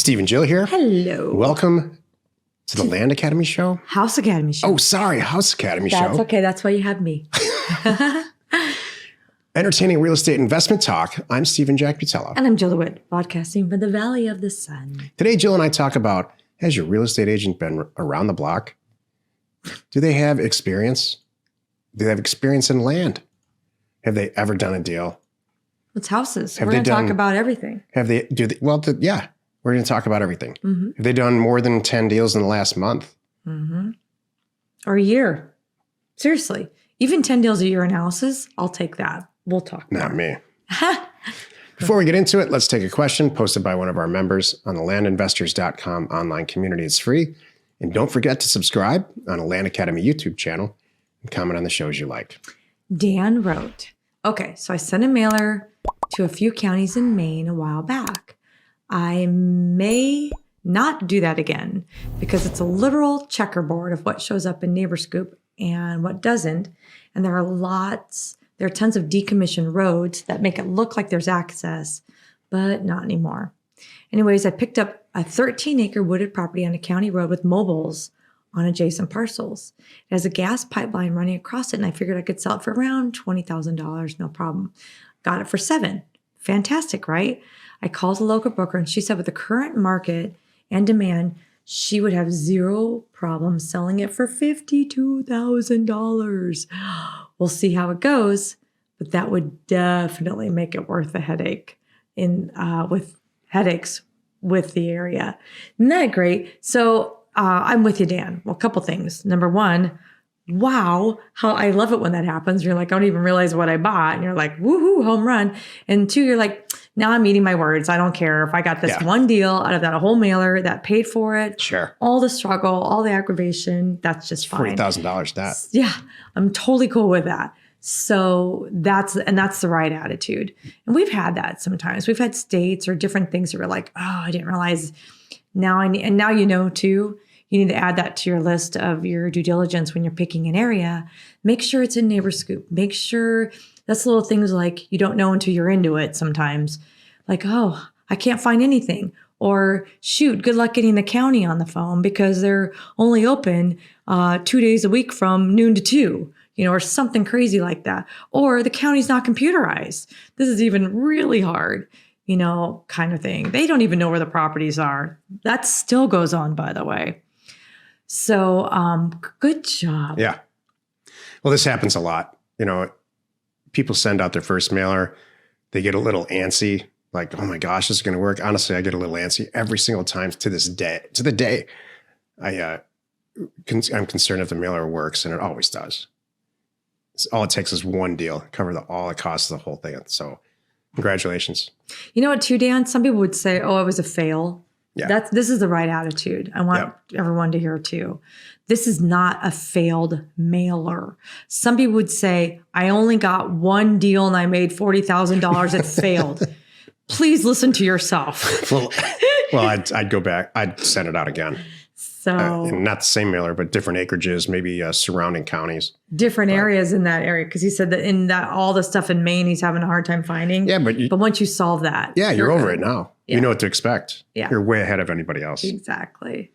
Steve and Jill here. Hello. Welcome to the Land Academy Show. House Academy Show. Oh, sorry. House Academy Show. That's okay. That's why you have me. Entertaining real estate investment talk. I'm Steve and Jack Butella. And I'm Jill DeWitt, broadcasting from the Valley of the Sun. Today, Jill and I talk about, has your real estate agent been around the block? Do they have experience? Do they have experience in land? Have they ever done a deal? It's houses. Have We're going to they talk done- about everything. Yeah, we're going to talk about everything. Mm-hmm. Have they done more than 10 deals in the last month? Mm-hmm. Or a year. Seriously. Even 10 deals a year in houses, I'll take that. We'll talk Not more. me. Before we get into it, let's take a question posted by one of our members on the landinvestors.com online community. It's free. And don't forget to subscribe on a Land Academy YouTube channel and comment on the shows you like. Dan wrote, okay, so I sent a mailer to a few counties in Maine a while back. I may not do that again because it's a literal checkerboard of what shows up in NeighborScoop and what doesn't. And there are tons of decommissioned roads that make it look like there's access, but not anymore. Anyways, I picked up a 13-acre wooded property on a county road with mobiles on adjacent parcels. It has a gas pipeline running across it, and I figured I could sell it for around $20,000, no problem. Got it for $7,000. Fantastic, right? I called the local broker, and she said with the current market and demand, she would have zero problem selling it for $52,000. We'll see how it goes, but that would definitely make it worth the headache with headaches with the area. Isn't that great? So I'm with you, Dan. Well, a couple things. Number one, wow, how I love it when that happens. You're like, I don't even realize what I bought. And you're like, woohoo, home run. And two, you're like, now I'm eating my words. I don't care if I got this one deal out of that whole mailer that paid for it. Sure. All the struggle, all the aggravation, that's just fine. $40,000 that. Yeah, I'm totally cool with that. So that's the right attitude. And we've had that sometimes. We've had states or different things that we're like, oh, I didn't realize. Now you know too. You need to add that to your list of your due diligence when you're picking an area. Make sure it's in NeighborScoop. Make sure that's little things like you don't know until you're into it sometimes. Like, oh, I can't find anything. Or shoot, good luck getting the county on the phone because they're only open 2 days a week from noon to 2, or something crazy like that. Or the county's not computerized. This is even really hard, kind of thing. They don't even know where the properties are. That still goes on, by the way. So good job. Yeah. Well, this happens a lot. People send out their first mailer. They get a little antsy. Like, oh my gosh, this is going to work. Honestly, I get a little antsy every single time to the day. I'm concerned if the mailer works, and it always does. All it takes is one deal, cover all the costs of the whole thing. So congratulations. You know what, too, Dan? Some people would say, oh, it was a fail. Yeah. This is the right attitude. I want everyone to hear too. This is not a failed mailer. Some people would say, I only got one deal and I made $40,000. It failed. Please listen to yourself. Well, I'd go back. I'd send it out again. So and not the same mailer, but different acreages, maybe surrounding counties. Different areas in that area. Because he said that in that all the stuff in Maine, he's having a hard time finding. Yeah, but once you solve that. Yeah, you're over it now. Yeah. You know what to expect. Yeah. You're way ahead of anybody else. Exactly.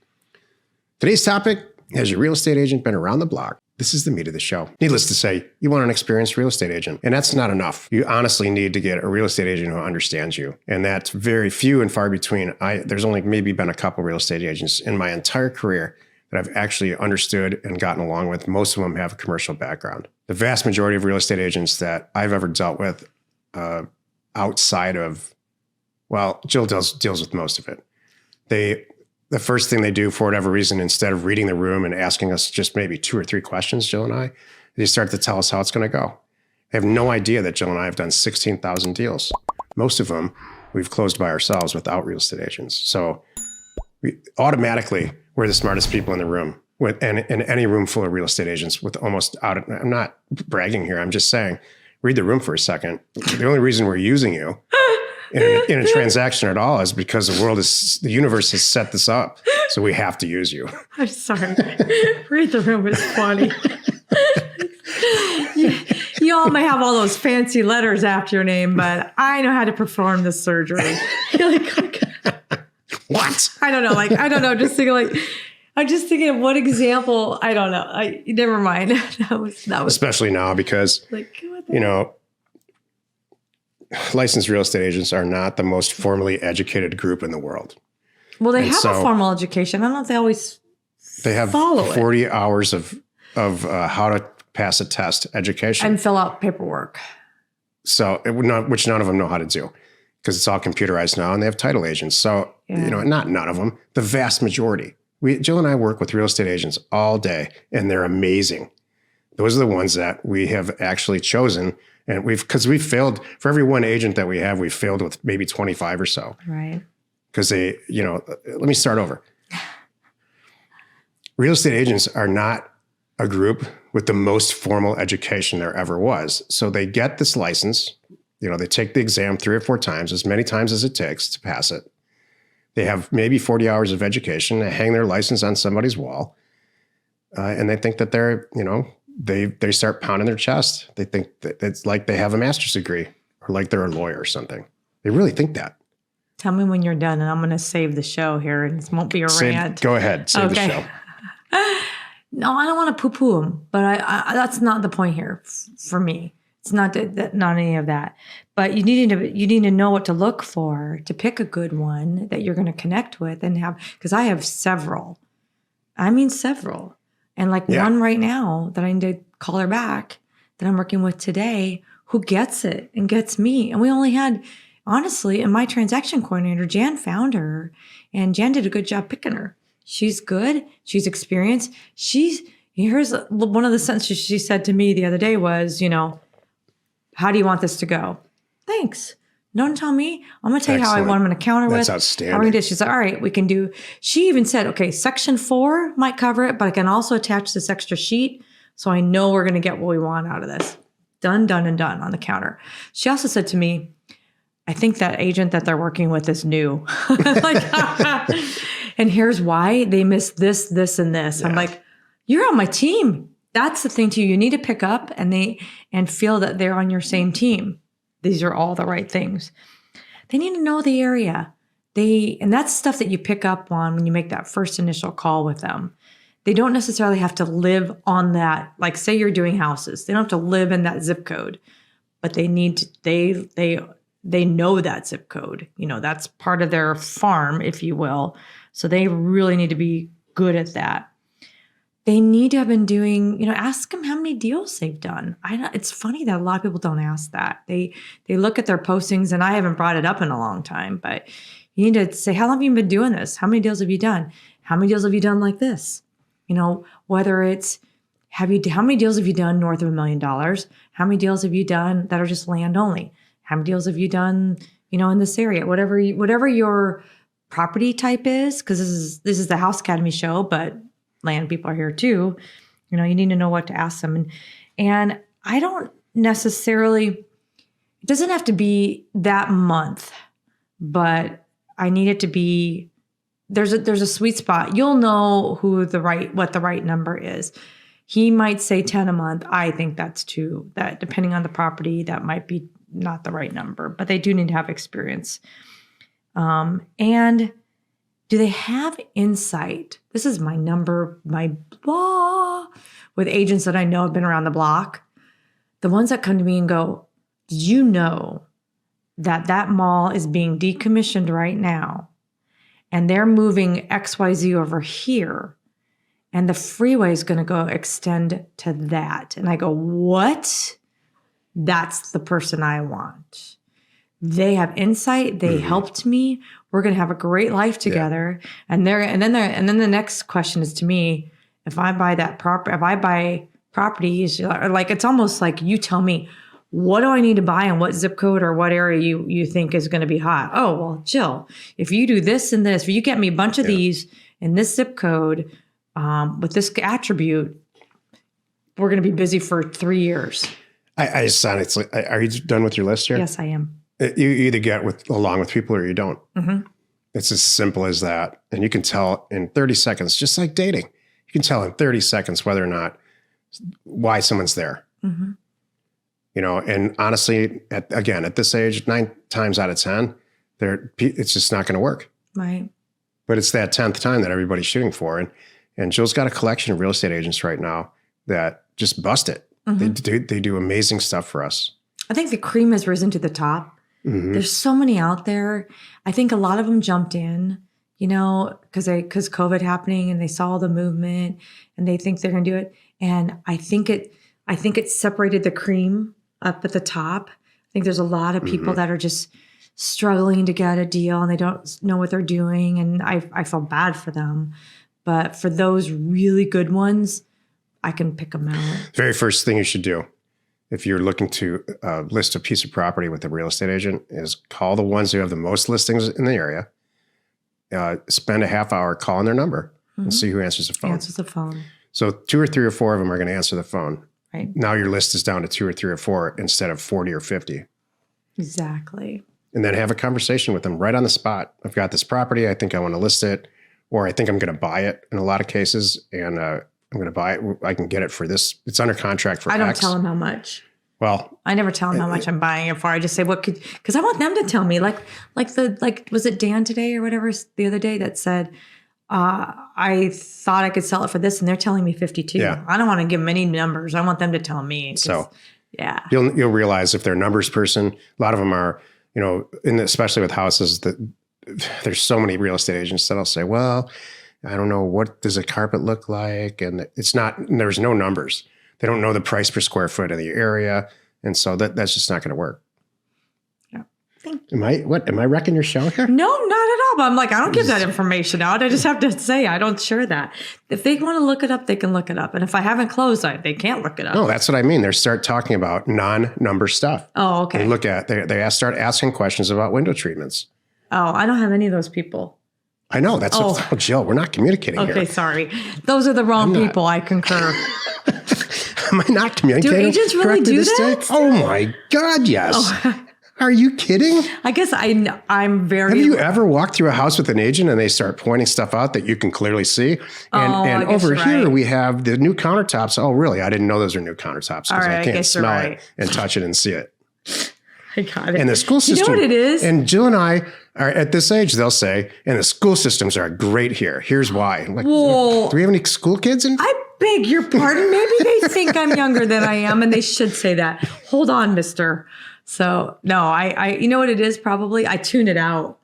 Today's topic, has your real estate agent been around the block? This is the meat of the show. Needless to say, you want an experienced real estate agent, and that's not enough. You honestly need to get a real estate agent who understands you, and that's very few and far between. There's only maybe been a couple real estate agents in my entire career that I've actually understood and gotten along with. Most of them have a commercial background. The vast majority of real estate agents that I've ever dealt with outside of, Jill deals with most of it. The first thing they do for whatever reason, instead of reading the room and asking us just maybe 2 or 3 questions, Jill and I, they start to tell us how it's going to go. They have no idea that Jill and I have done 16,000 deals. Most of them we've closed by ourselves without real estate agents. So we're the smartest people in the room. In any room full of real estate agents I'm not bragging here. I'm just saying, read the room for a second. The only reason we're using you in a transaction at all is because the universe has set this up. So we have to use you. I'm sorry. Read the room is funny. You all may have all those fancy letters after your name, but I know how to perform this surgery. You're like, okay. What? what? I don't know. Like, I don't know. Just thinking like, I'm just thinking of what example. I don't know. Never mind. that was Especially now because, like, what you know, licensed real estate agents are not the most formally educated group in the world. Well, they have a formal education. I don't know if they always have follow 40 hours of how to pass a test education. and fill out paperwork. So which none of them know how to do because it's all computerized now and they have title agents. So, you know, not none of them, the vast majority. Jill and I work with real estate agents all day and they're amazing. Those are the ones that we have actually chosen. And because we've failed for every one agent that we have, we've failed with maybe 25 or so. Right. Because they, you know, let me start over. Real estate agents are not a group with the most formal education there ever was. So they get this license, you know, they take the exam 3 or 4 times, as many times as it takes to pass it. They have maybe 40 hours of education. They hang their license on somebody's wall. And they think that they're, you know, they start pounding their chest. They think that it's like they have a master's degree or like they're a lawyer or something. They really think that. Tell me when you're done and I'm going to save the show here and it won't be a rant. Go ahead. Save the show. No, I don't want to poo-poo them, but I that's not the point here for me. It's not not any of that. But you need to know what to look for to pick a good one that you're going to connect with and have, because I have several. I mean several. And like one right now that I need to call her back that I'm working with today who gets it and gets me. And we only had, honestly, in my transaction coordinator, Jan found her and Jan did a good job picking her. She's good. She's experienced. Here's one of the sentences she said to me the other day was, you know, how do you want this to go? Thanks. Don't tell me. I'm going to tell you how I want them to counter with. That's outstanding. How we're going to do. She's like, all right, we can do. She even said, okay, section 4 might cover it, but I can also attach this extra sheet so I know we're going to get what we want out of this. Done, done, and done on the counter. She also said to me, I think that agent that they're working with is new. Like, and here's why they missed this, this, and this. Yeah. I'm like, you're on my team. That's the thing too. You need to pick up and feel that they're on your same team. These are all the right things. They need to know the area. And that's stuff that you pick up on when you make that first initial call with them. They don't necessarily have to live on that. Like say you're doing houses. They don't have to live in that zip code, but they need to, they know that zip code. You know, that's part of their farm, if you will. So they really need to be good at that. They need to have been doing, you know, ask them how many deals they've done. It's funny that a lot of people don't ask that. They look at their postings, and I haven't brought it up in a long time, but you need to say, how long have you been doing this? How many deals have you done? How many deals have you done like this? You know, whether it's, how many deals have you done north of $1 million? How many deals have you done that are just land only? How many deals have you done, you know, in this area? Whatever your property type is, because this is the House Academy show, but land people are here too. You know, you need to know what to ask them. And I don't necessarily, it doesn't have to be that month, but I need it to be, there's a sweet spot. You'll know what the right number is. He might say 10 a month. I think that's that depending on the property, that might be not the right number, but they do need to have experience. And do they have insight? This is my blah with agents that I know have been around the block. The ones that come to me and go, did you know that mall is being decommissioned right now and they're moving XYZ over here and the freeway is going to go extend to that? And I go, what? That's the person I want. They have insight. They helped me. We're going to have a great life together. Yeah. And then the next question is to me, if I buy properties, like it's almost like you tell me, what do I need to buy and what zip code or what area you think is going to be hot? Oh, well, Jill, if you do this and this, if you get me a bunch of these in this zip code with this attribute, we're going to be busy for 3 years. I just sound, it's like, are you done with your list here? Yes, I am. You either get along with people or you don't. Mm-hmm. It's as simple as that. And you can tell in 30 seconds, just like dating, you can tell in 30 seconds whether or not, why someone's there. Mm-hmm. You know, and honestly, at this age, 9 times out of 10, it's just not going to work. Right. But it's that 10th time that everybody's shooting for. And Jill's got a collection of real estate agents right now that just bust it. They do amazing stuff for us. I think the cream has risen to the top. There's so many out there. I think a lot of them jumped in, because COVID happening and they saw the movement and they think they're going to do it. And I think it separated the cream up at the top. I think there's a lot of people that are just struggling to get a deal and they don't know what they're doing. And I feel bad for them. But for those really good ones, I can pick them out. The very first thing you should do if you're looking to list a piece of property with a real estate agent is call the ones who have the most listings in the area. Spend a half hour calling their number and see who answers the phone. Answers the phone. So 2 or 3 or 4 of them are going to answer the phone. Right. Now your list is down to 2 or 3 or 4 instead of 40 or 50. Exactly. And then have a conversation with them right on the spot. I've got this property. I think I want to list it, or I think I'm going to buy it in a lot of cases. And I'm going to buy it. I can get it for this. It's under contract for I don't X. tell them how much. Well, I never tell them how much I'm buying it for. I just say because I want them to tell me. Like was it Dan today or whatever the other day that said, I thought I could sell it for this, and they're telling me 52. Yeah. I don't want to give them any numbers. I want them to tell me. So yeah, you'll realize if they're a numbers person. A lot of them are, especially with houses, that there's so many real estate agents that'll say, well, I don't know, what does a carpet look like? And there's no numbers. They don't know the price per square foot in the area. And so that's just not going to work. Yeah. Am I wrecking your show here? No, not at all. But I'm like, I don't give that information out. I just have to say, I don't share that. If they want to look it up, they can look it up. And if I haven't closed, they can't look it up. No, that's what I mean. They start talking about non-number stuff. Oh, okay. They start asking questions about window treatments. Oh, I don't have any of those people. I know. That's Jill, we're not communicating here. Okay, sorry. Those are the wrong people. I concur. Am I not communicating? Do agents really do that? Oh my God, yes. Oh. Are you kidding? I guess I'm very... Have you ever walked through a house with an agent and they start pointing stuff out that you can clearly see? And over here we have the new countertops. Oh, really? I didn't know those are new countertops because I can't smell it and touch it and see it. I got it. And the school system... You know what it is? And Jill and I are at this age, they'll say, and the school systems are great here. Here's why. I'm like, do we have any school kids? I beg your pardon. Maybe they think I'm younger than I am and they should say that. Hold on, mister. So no, I you know what it is probably? I tune it out.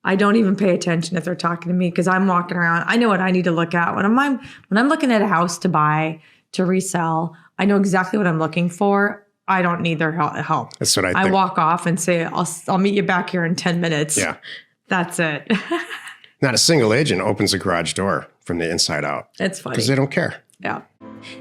I don't even pay attention if they're talking to me because I'm walking around. I know what I need to look at. When I'm looking at a house to buy, to resell, I know exactly what I'm looking for. I don't need their help. That's what I think. I walk off and say, I'll meet you back here in 10 minutes. Yeah. That's it. Not a single agent opens a garage door from the inside out. It's funny. Because they don't care. Yeah.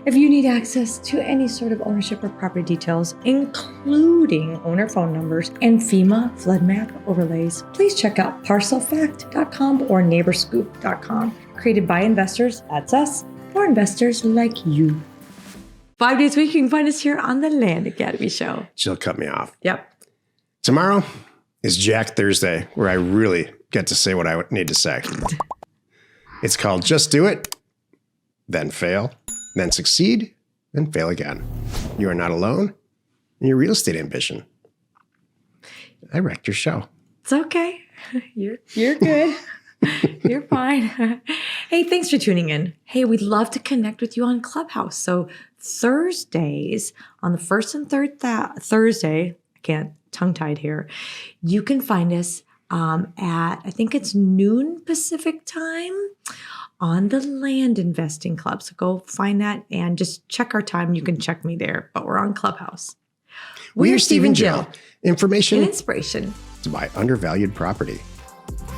If you need access to any sort of ownership or property details, including owner phone numbers and FEMA flood map overlays, please check out parcelfact.com or neighborscoop.com. Created by investors, that's us, for investors like you. 5 days a week, you can find us here on the Land Academy Show. Jill cut me off. Yep. Tomorrow is Jack Thursday, where I really get to say what I need to say. It's called Just Do It, then fail, then succeed, then fail again. You are not alone in your real estate ambition. I wrecked your show. It's okay. You're good. You're fine. Hey, thanks for tuning in. Hey, we'd love to connect with you on Clubhouse. So Thursdays, on the first and third Thursday, I can't tongue-tied here, you can find us at, I think it's noon Pacific time on the Land Investing Club. So go find that and just check our time. You can check me there, but we're on Clubhouse. We are Steve and Jill. Information and inspiration to buy undervalued property.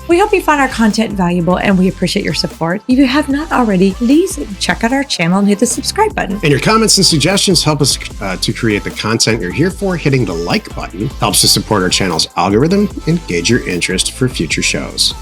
We hope you found our content valuable and we appreciate your support. If you have not already, please check out our channel and hit the subscribe button. And your comments and suggestions help us to create the content you're here for. Hitting the like button helps to support our channel's algorithm and gauge your interest for future shows.